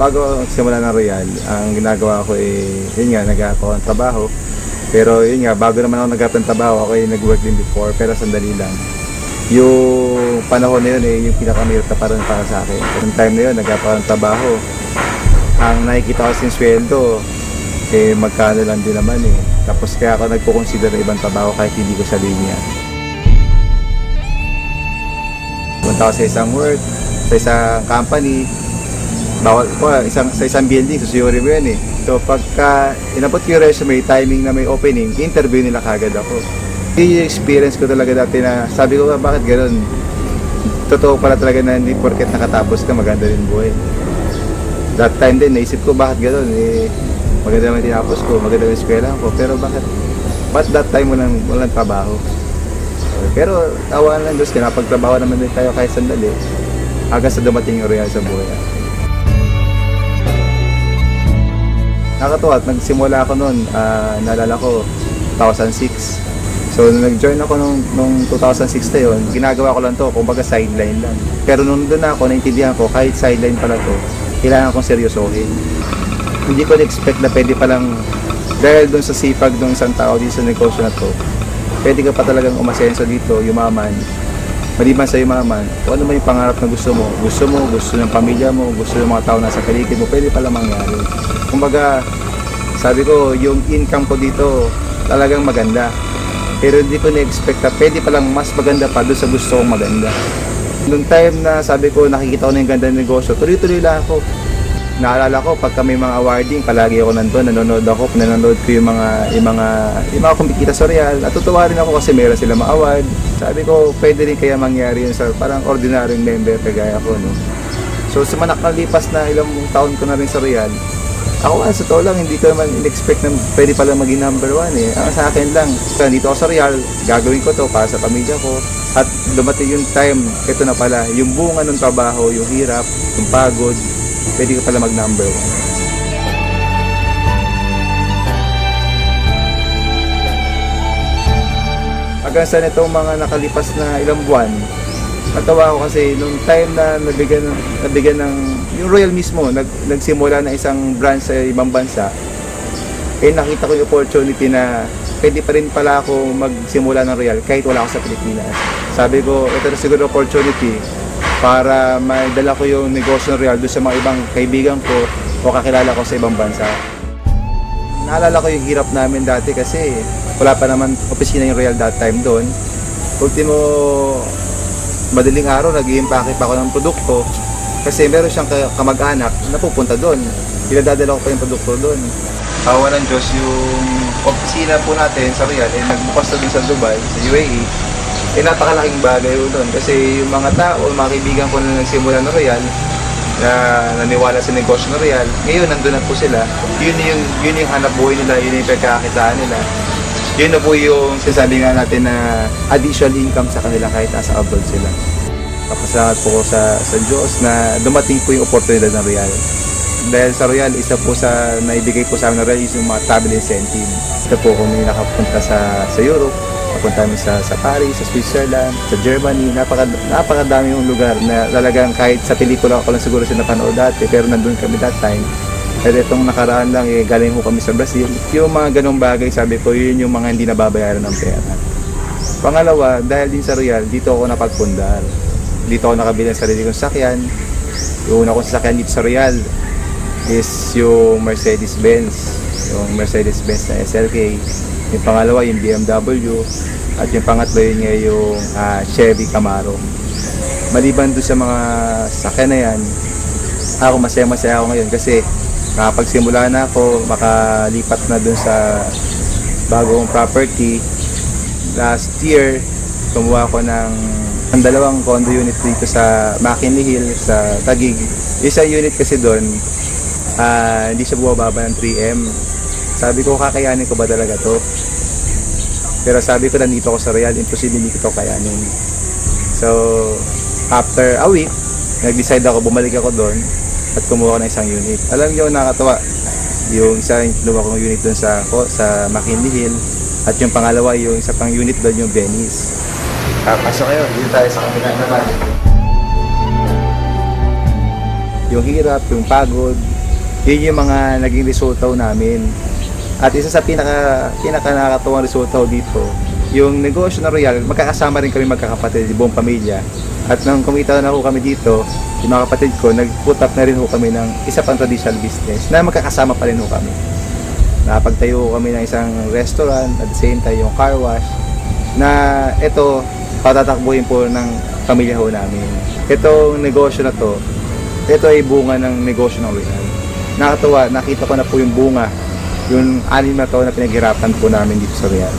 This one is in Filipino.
bago simula ng Royal, ang ginagawa ko yun nga, nag-aap ako ng trabaho. Pero yun nga, bago naman ako nag-aap ng trabaho, ako nag-work din before, pero sandali lang. Yung panahon na yun yung pinakamahirap na parang para sa akin. Yung time na yun, nag-aap ako ng trabaho. Ang nakikita ko sin sweldo, magkano lang din naman Tapos kaya ako nagpo-consider ng ibang trabaho kahit hindi ko sa linya. Punta ako sa isang work, sa isang company, bawal ko sa isang building, susuyuri mo yan So pagka inabot ko yung resume, timing na may opening, interview nila kagad ako. Yung experience ko talaga dati na sabi ko, bakit gano'n? Totoo pala talaga na hindi porket nakatapos ka, maganda rin buhay. That time din, naisip ko bakit gano'n? Maganda naman tinapos ko, maganda naman eskwela ko, pero bakit that time walang trabaho? Pero tawanan lang Diyos, kinapagtrabaho naman din tayo kahit sandali hanggang sa dumating yung Royal sa buhay. Nakakatuwa at nagsimula ako noon, naalala ko 2006. So nag-join ako nung 2006 na yun, ginagawa ko lang to, kumbaga sideline lang. Pero nung doon ako, naintindihan ko kahit sideline pala to, kailangan kong seryosohin. Hindi ko na-expect na pwede palang, dahil doon sa sipag ng isang tao dito sa negosyo na to, pwede ka pa talagang umasenso dito, yumaman. Maliban sa yumaman, kung ano man yung pangarap na gusto ng pamilya mo, gusto ng mga tao nasa paligid mo, pwede pala mangyari. Kumbaga, sabi ko, yung income ko dito talagang maganda. Pero hindi ko na-expect na pwede palang mas maganda pa doon sa gusto kong maganda. Noong time na sabi ko, nakikita ko na yung ganda ng negosyo, tuloy-tuloy lang ako. Naalala ko, pagka may mga awarding, palagi ako nandun, nanonood ko yung mga kumikita sa Royal. Natutuwa rin ako kasi meron sila ma-award. Sabi ko, pwede rin kaya mangyari yun sa parang ordinaryong member kagaya ko, So, sa nakalipas na ilang taon ko na rin sa Royal, ako sa totoo lang, hindi ko naman in-expect na pwede pala maging number 1 Ang sa akin lang, dito ako sa Royal, gagawin ko to para sa pamilya ko. At dumating yung time, ito na pala, yung bunga ng trabaho, yung hirap, yung pagod, pwede ka pala mag number 1. Hanggang sa nitong mga nakalipas na ilang buwan, natawa ako kasi nung time na nabigyan ng yung Royal mismo, nagsimula na isang branch sa ibang bansa, nakita ko yung opportunity na pwede pa rin pala ako magsimula ng Royal kahit wala ako sa Pilipinas. Sabi ko, ito na siguro opportunity para maidala ko yung negosyo ng Royal doon sa mga ibang kaibigan ko o kakilala ko sa ibang bansa. Naalala ko yung hirap namin dati kasi wala pa naman opisina yung Royal that time doon. Ultimo, madaling araw, nag-i-impake pa ako ng produkto kasi meron siyang kamag-anak na pupunta doon. Pinadadala ko pa yung produkto doon. Awa ng Diyos, yung opisina po natin sa Royal nagbukas na doon sa Dubai, sa UAE. Napakalaking bagay doon kasi yung mga tao, mga kaibigan ko na nagsimula ng Royal na naniwala sa negosyo ng Royal, ngayon nandun na po sila. Yun yung hanap buhay nila, yun yung pagkakakitaan nila. Yun na po yung sinasabi nga natin na additional income sa kanila kahit nasa abroad sila. Papasalamat po ko sa Diyos na dumating po yung oportunidad ng Royal. Dahil sa Royal, isa po sa naibigay po sa amin ng Royal is yung mga travel incentive. Ito po kung may nakapunta sa Europe, napunta kami sa Paris, sa Switzerland, sa Germany. Napakadami yung lugar na talagang kahit sa pelikula ko lang siguro siya napanood dati, pero nandun kami that time. Pero itong nakaraan lang, galing ko kami sa Brazil. Yung mga ganong bagay, sabi ko, yun yung mga hindi nababayaran ng pera. Pangalawa, dahil din sa Royal, dito ako napagpundar. Dito ako nakabili ng sarili kong sasakyan. Yung una kong sasakyan dito sa Royal is yung Mercedes-Benz. Yung Mercedes-Benz na SLK. Yung pangalawa, yung BMW. At yung pangatlo yun nga yung Chevy Camaro. Maliban doon sa mga sasakyan na yan, ako masaya ako ngayon kasi nakapagsimula na ako, makalipat na dun sa bagong property. Last year, kumuha ko ng dalawang condo unit dito sa McKinley Hill, sa Taguig. Isang unit kasi doon, hindi siya bumababa ng 3M. Sabi ko, kakayanin ko ba talaga to? Pero sabi ko, nandito ako sa Royal, imposible hindi ko to kayanin. So, after a week, nag-decide ako, bumalik ako doon at kumuha ko ng isang unit. Alam niyo, nakakatawa. Yung isa, kinuha kong unit doon sa McKinley Hill. At yung pangalawa, yung isa pang unit doon, yung Venice. Pasok kayo, dito tayo sa kabila naman. Yung hirap, yung pagod, Yun yung mga naging resulta namin. At isa sa pinaka nakakatuwang resulta dito, yung negosyo na Royal, magkakasama rin kami magkakapatid, buong pamilya. At nang kumita na ho kami dito, yung mga kapatid ko, nag-put up na rin ho kami ng isa pang traditional business na magkakasama pa rin ho kami. Nakapagtayo kami ng isang restaurant, at the same time yung car wash, na ito, patatakbuhin po ng pamilya ho namin. Itong negosyo na to, ito ay bunga ng negosyo ng Royal. Nakakatuwa, nakita ko na po yung bunga, yung 6 na taon na pinaghirapan po namin dito sa Royal.